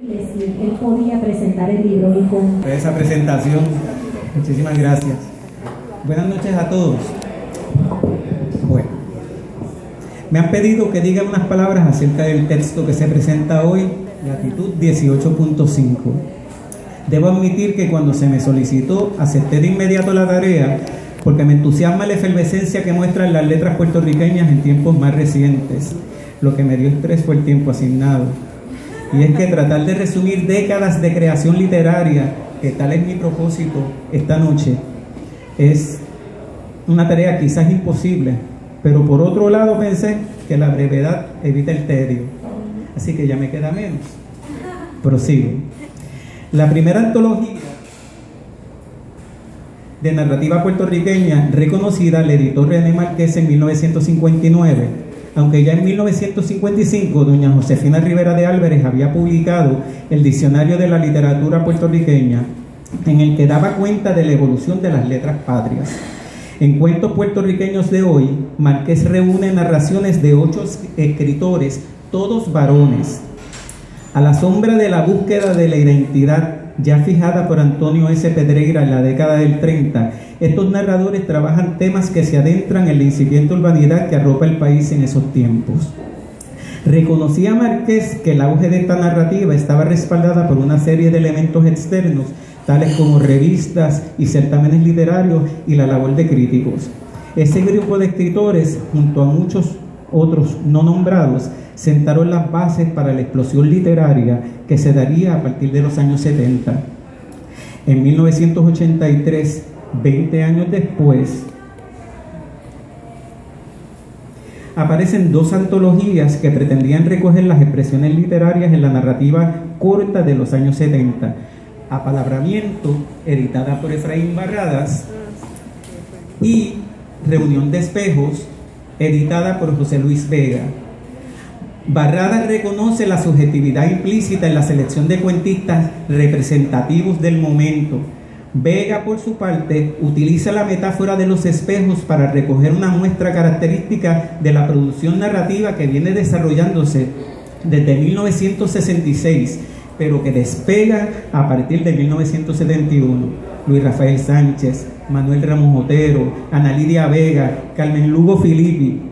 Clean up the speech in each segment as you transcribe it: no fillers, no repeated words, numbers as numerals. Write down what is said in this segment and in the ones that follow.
Si él podía presentar el libro y con esa presentación. Muchísimas gracias. Buenas noches a todos. Bueno, me han pedido que diga unas palabras acerca del texto que se presenta hoy, Latitud 18.5. Debo admitir que cuando se me solicitó, acepté de inmediato la tarea porque me entusiasma la efervescencia que muestran las letras puertorriqueñas en tiempos más recientes. Lo que me dio estrés fue el tiempo asignado. Y es que tratar de resumir décadas de creación literaria, que tal es mi propósito esta noche, es una tarea quizás imposible, pero por otro lado pensé que la brevedad evita el tedio, así que ya me queda menos. Prosigo. La primera antología de narrativa puertorriqueña reconocida la editó René Márquez en 1959, aunque ya en 1955 doña Josefina Rivera de Álvarez había publicado el Diccionario de la Literatura Puertorriqueña, en el que daba cuenta de la evolución de las letras patrias. En Cuentos Puertorriqueños de hoy, Márquez reúne narraciones de 8 escritores, todos varones. A la sombra de la búsqueda de la identidad ya fijada por Antonio S. Pedreira en la década del 30, estos narradores trabajan temas que se adentran en la incipiente urbanidad que arropa el país en esos tiempos. Reconocía Márquez que el auge de esta narrativa estaba respaldada por una serie de elementos externos, tales como revistas y certámenes literarios y la labor de críticos. Ese grupo de escritores, junto a muchos otros no nombrados, sentaron las bases para la explosión literaria que se daría a partir de los años 70. En 1983, 20 años después, aparecen 2 antologías que pretendían recoger las expresiones literarias en la narrativa corta de los años 70. Apalabramiento, editada por Efraín Barradas, y Reunión de Espejos, editada por José Luis Vega. Barradas reconoce la subjetividad implícita en la selección de cuentistas representativos del momento. Vega, por su parte, utiliza la metáfora de los espejos para recoger una muestra característica de la producción narrativa que viene desarrollándose desde 1966, pero que despega a partir de 1971. Luis Rafael Sánchez, Manuel Ramos Otero, Ana Lidia Vega, Carmen Lugo Filippi.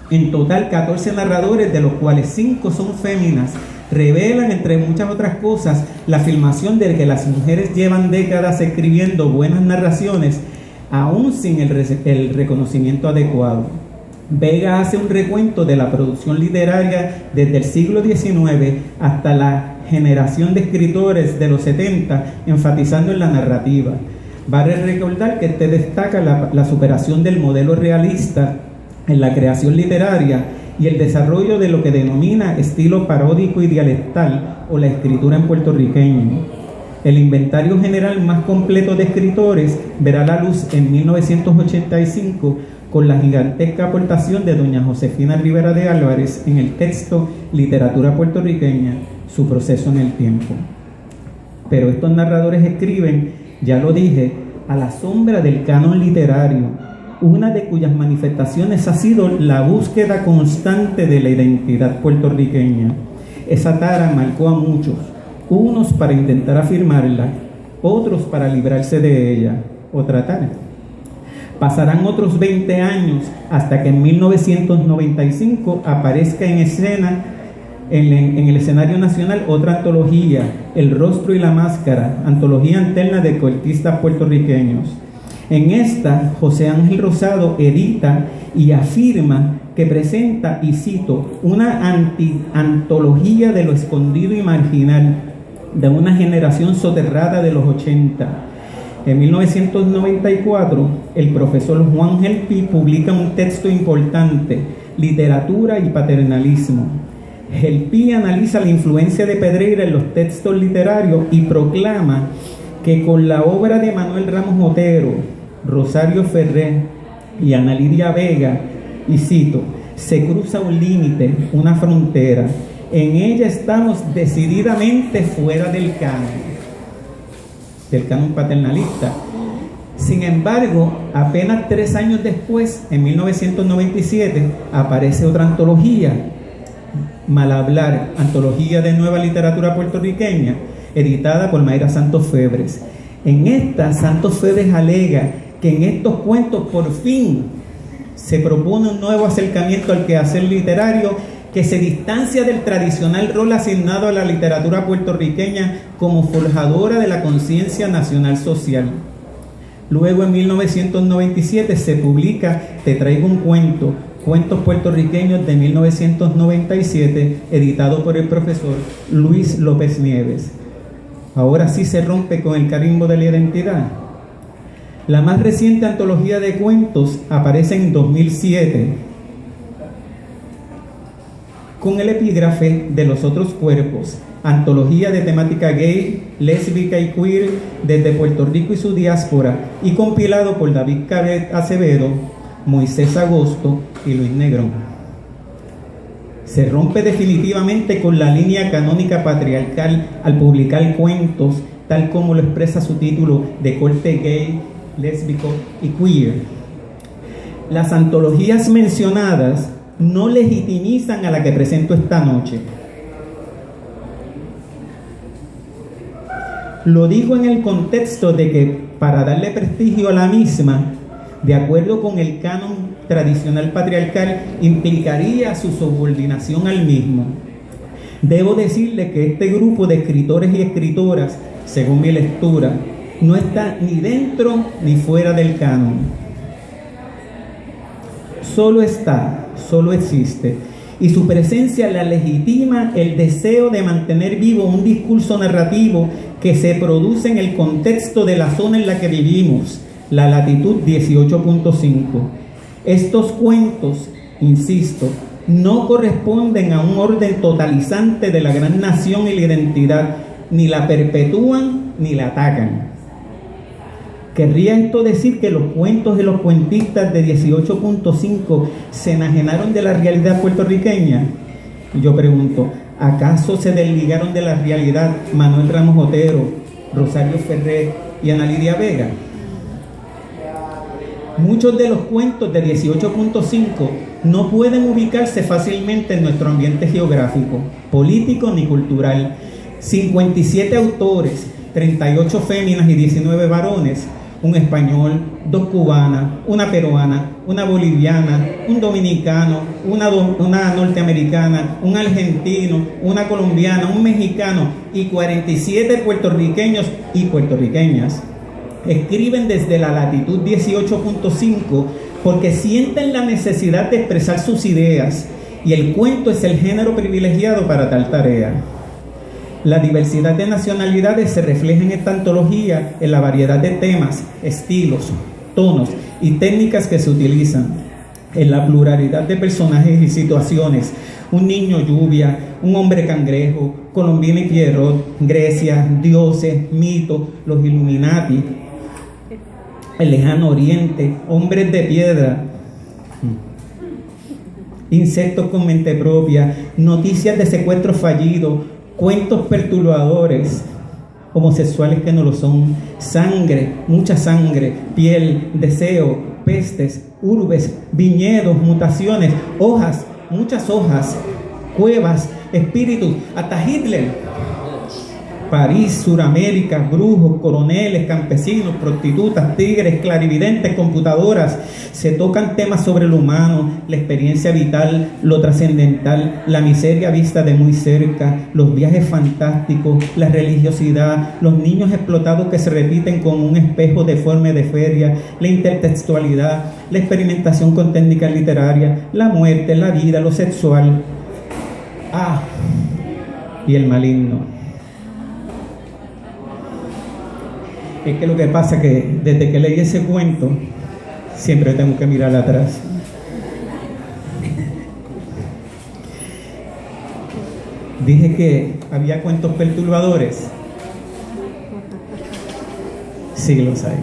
En total, 14 narradores, de los cuales 5 son féminas, revelan, entre muchas otras cosas, la afirmación de que las mujeres llevan décadas escribiendo buenas narraciones, aún sin el reconocimiento adecuado. Vega hace un recuento de la producción literaria desde el siglo XIX hasta la generación de escritores de los 70, enfatizando en la narrativa. Vale recordar que destaca la superación del modelo realista en la creación literaria y el desarrollo de lo que denomina estilo paródico y dialectal o la escritura en puertorriqueño. El inventario general más completo de escritores verá la luz en 1985 con la gigantesca aportación de doña Josefina Rivera de Álvarez en el texto Literatura Puertorriqueña, su proceso en el tiempo. Pero estos narradores escriben, ya lo dije, a la sombra del canon literario, una de cuyas manifestaciones ha sido la búsqueda constante de la identidad puertorriqueña. Esa tara marcó a muchos, unos para intentar afirmarla, otros para librarse de ella o tratar. Pasarán otros 20 años hasta que en 1995 aparezca en escena, en el escenario nacional, otra antología, El Rostro y la Máscara, antología alterna de cuentistas puertorriqueños. En esta, José Ángel Rosado edita y afirma que presenta, y cito, una antología de lo escondido y marginal de una generación soterrada de los 80. En 1994, el profesor Juan Gelpi publica un texto importante, Literatura y Paternalismo. Gelpi analiza la influencia de Pedreira en los textos literarios y proclama que con la obra de Manuel Ramos Otero, Rosario Ferré y Ana Lidia Vega, y cito, se cruza un límite, una frontera. En ella estamos decididamente fuera del canon paternalista. Sin embargo, apenas 3 años después, en 1997, aparece otra antología, Mal Hablar, antología de nueva literatura puertorriqueña, editada por Mayra Santos Febres. En esta, Santos Febres alega que en estos cuentos por fin se propone un nuevo acercamiento al quehacer literario que se distancia del tradicional rol asignado a la literatura puertorriqueña como forjadora de la conciencia nacional social. Luego, en 1997, se publica Te traigo un cuento, Cuentos puertorriqueños de 1997, editado por el profesor Luis López Nieves. Ahora sí se rompe con el carimbo de la identidad. La más reciente antología de cuentos aparece en 2007, con el epígrafe de Los otros cuerpos, antología de temática gay, lésbica y queer desde Puerto Rico y su diáspora, y compilado por David Cabet Acevedo, Moisés Agosto y Luis Negrón. Se rompe definitivamente con la línea canónica patriarcal al publicar cuentos, tal como lo expresa su título, de corte gay, lésbico y queer. Las antologías mencionadas no legitimizan a la que presento esta noche. Lo digo en el contexto de que, para darle prestigio a la misma, de acuerdo con el canon tradicional patriarcal, implicaría su subordinación al mismo. Debo decirle que este grupo de escritores y escritoras, según mi lectura, no está ni dentro ni fuera del canon. Solo está, solo existe, y su presencia la legitima el deseo de mantener vivo un discurso narrativo que se produce en el contexto de la zona en la que vivimos, la latitud 18.5. Estos cuentos, insisto, no corresponden a un orden totalizante de la gran nación y la identidad, ni la perpetúan ni la atacan. ¿Querría esto decir que los cuentos de los cuentistas de 18.5 se enajenaron de la realidad puertorriqueña? Yo pregunto, ¿acaso se desligaron de la realidad Manuel Ramos Otero, Rosario Ferrer y Ana Lidia Vega? Muchos de los cuentos de 18.5 no pueden ubicarse fácilmente en nuestro ambiente geográfico, político ni cultural. 57 autores, 38 féminas y 19 varones, un español, 2 cubanas, una peruana, una boliviana, un dominicano, una norteamericana, un argentino, una colombiana, un mexicano y 47 puertorriqueños y puertorriqueñas escriben desde la latitud 18.5 porque sienten la necesidad de expresar sus ideas, y el cuento es el género privilegiado para tal tarea. La diversidad de nacionalidades se refleja en esta antología en la variedad de temas, estilos, tonos y técnicas que se utilizan, en la pluralidad de personajes y situaciones: un niño lluvia, un hombre cangrejo, Colombina y Pierrot, Grecia, dioses, mitos, los Illuminati, el lejano oriente, hombres de piedra, insectos con mente propia, noticias de secuestros fallidos, cuentos perturbadores, homosexuales que no lo son, sangre, mucha sangre, piel, deseo, pestes, urbes, viñedos, mutaciones, hojas, muchas hojas, cuevas, espíritus, hasta Hitler. París, Suramérica, brujos, coroneles, campesinos, prostitutas, tigres, clarividentes, computadoras. Se tocan temas sobre lo humano, la experiencia vital, lo trascendental, la miseria vista de muy cerca, los viajes fantásticos, la religiosidad, los niños explotados que se repiten como un espejo deforme de feria, la intertextualidad, la experimentación con técnicas literarias, la muerte, la vida, lo sexual. Y el maligno. Es que lo que pasa es que desde que leí ese cuento siempre tengo que mirar atrás. Dije que había cuentos perturbadores. Sí, los hay.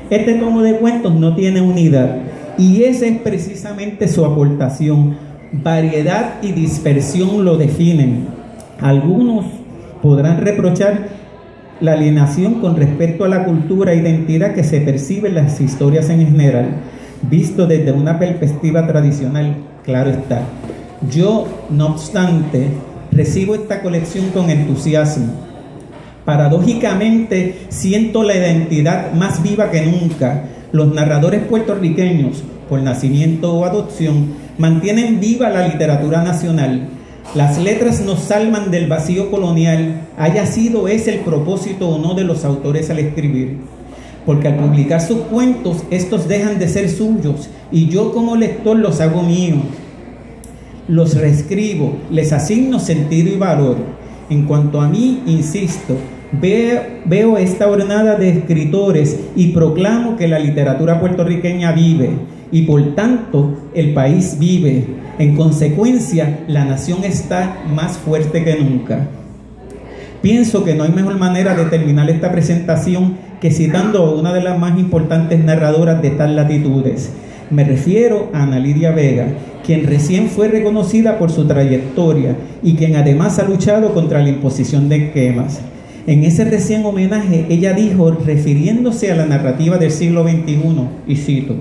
Este tomo de cuentos no tiene unidad, y esa es precisamente su aportación. Variedad y dispersión lo definen. Algunos podrán reprochar la alienación con respecto a la cultura e identidad que se percibe en las historias en general, visto desde una perspectiva tradicional, claro está. Yo, no obstante, recibo esta colección con entusiasmo. Paradójicamente, siento la identidad más viva que nunca. Los narradores puertorriqueños, por nacimiento o adopción, mantienen viva la literatura nacional. Las letras nos salvan del vacío colonial, haya sido ese el propósito o no de los autores al escribir. Porque al publicar sus cuentos, estos dejan de ser suyos y yo como lector los hago míos. Los reescribo, les asigno sentido y valor. En cuanto a mí, insisto, veo esta hornada de escritores y proclamo que la literatura puertorriqueña vive y por tanto el país vive. En consecuencia, la nación está más fuerte que nunca. Pienso que no hay mejor manera de terminar esta presentación que citando a una de las más importantes narradoras de tal latitudes. Me refiero a Ana Lidia Vega, quien recién fue reconocida por su trayectoria y quien además ha luchado contra la imposición de esquemas. En ese recién homenaje, ella dijo, refiriéndose a la narrativa del siglo XXI, y cito: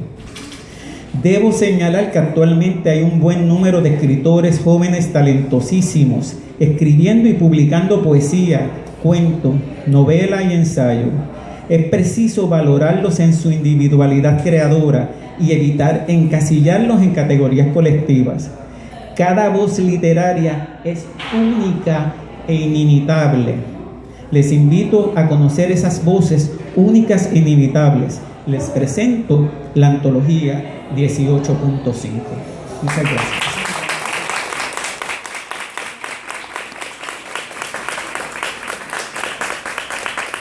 debo señalar que actualmente hay un buen número de escritores jóvenes talentosísimos, escribiendo y publicando poesía, cuento, novela y ensayo. Es preciso valorarlos en su individualidad creadora y evitar encasillarlos en categorías colectivas. Cada voz literaria es única e inimitable. Les invito a conocer esas voces únicas e inimitables. Les presento la antología 18.5. Muchas gracias.